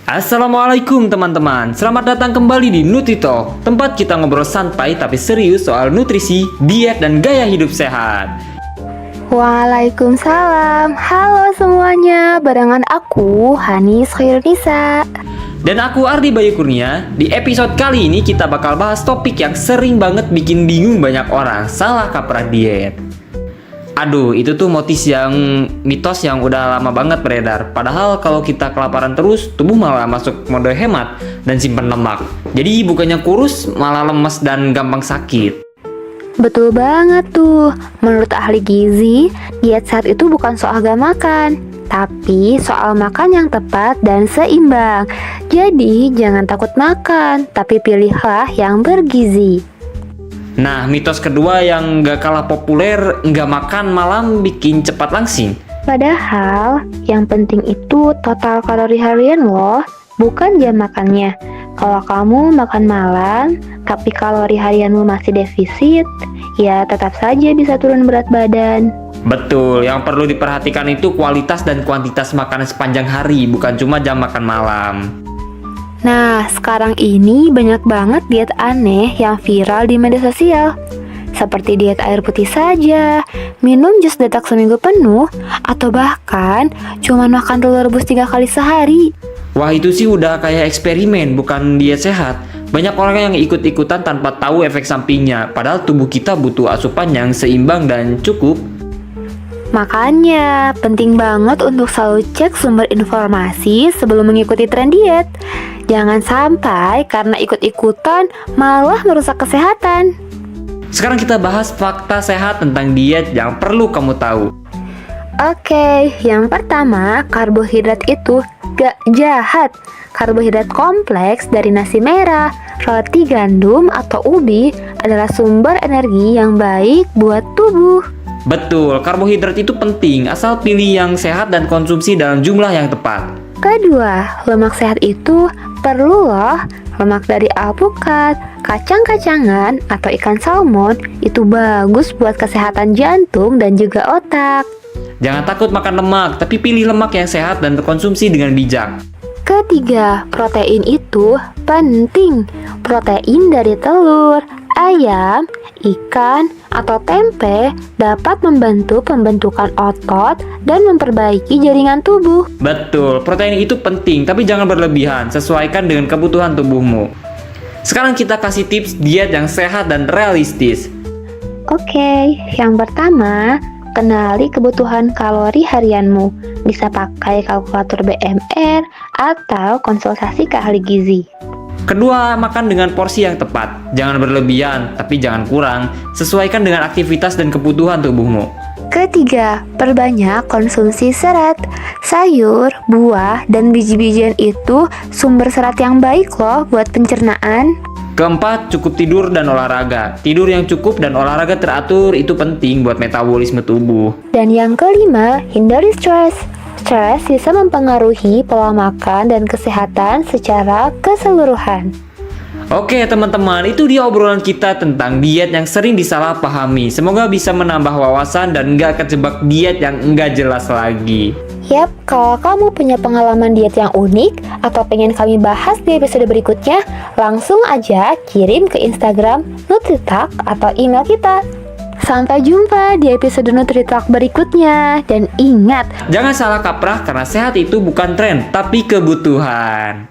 Assalamualaikum teman-teman, selamat datang kembali di Nutritalk, tempat kita ngobrol santai tapi serius soal nutrisi, diet, dan gaya hidup sehat. Waalaikumsalam, halo semuanya, barengan aku Hanis Khairunisa. Dan aku Ardi Bayu Kurnia. Di episode kali ini kita bakal bahas topik yang sering banget bikin bingung banyak orang, salah kaprah diet. Aduh, itu tuh mitos yang udah lama banget beredar. Padahal kalau kita kelaparan terus, tubuh malah masuk mode hemat dan simpan lemak. Jadi bukannya kurus, malah lemes dan gampang sakit. Betul banget tuh, menurut ahli gizi, diet sehat itu bukan soal gak makan, tapi soal makan yang tepat dan seimbang. Jadi jangan takut makan, tapi pilihlah yang bergizi. Nah, mitos kedua yang gak kalah populer, nggak makan malam bikin cepat langsing. Padahal yang penting itu total kalori harian loh, bukan jam makannya. Kalau kamu makan malam, tapi kalori harianmu masih defisit, ya tetap saja bisa turun berat badan. Betul, yang perlu diperhatikan itu kualitas dan kuantitas makanan sepanjang hari, bukan cuma jam makan malam. Nah, sekarang ini banyak banget diet aneh yang viral di media sosial. Seperti diet air putih saja, minum jus detox seminggu penuh, atau bahkan cuma makan telur rebus 3 kali sehari. Wah, itu sih udah kayak eksperimen, bukan diet sehat. Banyak orang yang ikut-ikutan tanpa tahu efek sampingnya, padahal tubuh kita butuh asupan yang seimbang dan cukup. Makanya, penting banget untuk selalu cek sumber informasi sebelum mengikuti tren diet. Jangan sampai karena ikut-ikutan malah merusak kesehatan. Sekarang kita bahas fakta sehat tentang diet yang perlu kamu tahu. Oke, yang pertama, karbohidrat itu gak jahat. Karbohidrat kompleks dari nasi merah, roti gandum, atau ubi adalah sumber energi yang baik buat tubuh. Betul, karbohidrat itu penting, asal pilih yang sehat dan konsumsi dalam jumlah yang tepat. Kedua, lemak sehat itu perlu loh. Lemak dari alpukat, kacang-kacangan, atau ikan salmon itu bagus buat kesehatan jantung dan juga otak. Jangan takut makan lemak, tapi pilih lemak yang sehat dan terkonsumsi dengan bijak. Ketiga, protein itu penting. Protein dari telur, ayam, ikan, atau tempe dapat membantu pembentukan otot dan memperbaiki jaringan tubuh. Betul, protein itu penting, tapi jangan berlebihan, sesuaikan dengan kebutuhan tubuhmu. Sekarang kita kasih tips diet yang sehat dan realistis. Oke, yang pertama, kenali kebutuhan kalori harianmu. Bisa pakai kalkulator BMR atau konsultasi ke ahli gizi. Kedua, makan dengan porsi yang tepat. Jangan berlebihan, tapi jangan kurang. Sesuaikan dengan aktivitas dan kebutuhan tubuhmu. Ketiga, perbanyak konsumsi serat. Sayur, buah, dan biji-bijian itu sumber serat yang baik loh buat pencernaan. Keempat, cukup tidur dan olahraga. Tidur yang cukup dan olahraga teratur itu penting buat metabolisme tubuh. Dan yang kelima, hindari stres. Stres bisa mempengaruhi pola makan dan kesehatan secara keseluruhan. Oke teman-teman, itu dia obrolan kita tentang diet yang sering disalahpahami. Semoga bisa menambah wawasan dan nggak kejebak diet yang nggak jelas lagi. Yap, kalau kamu punya pengalaman diet yang unik atau pengen kami bahas di episode berikutnya, langsung aja kirim ke Instagram Nutritalk atau email kita. Sampai jumpa di episode Nutritalk berikutnya. Dan ingat, Jangan salah kaprah karena sehat itu bukan tren, tapi kebutuhan.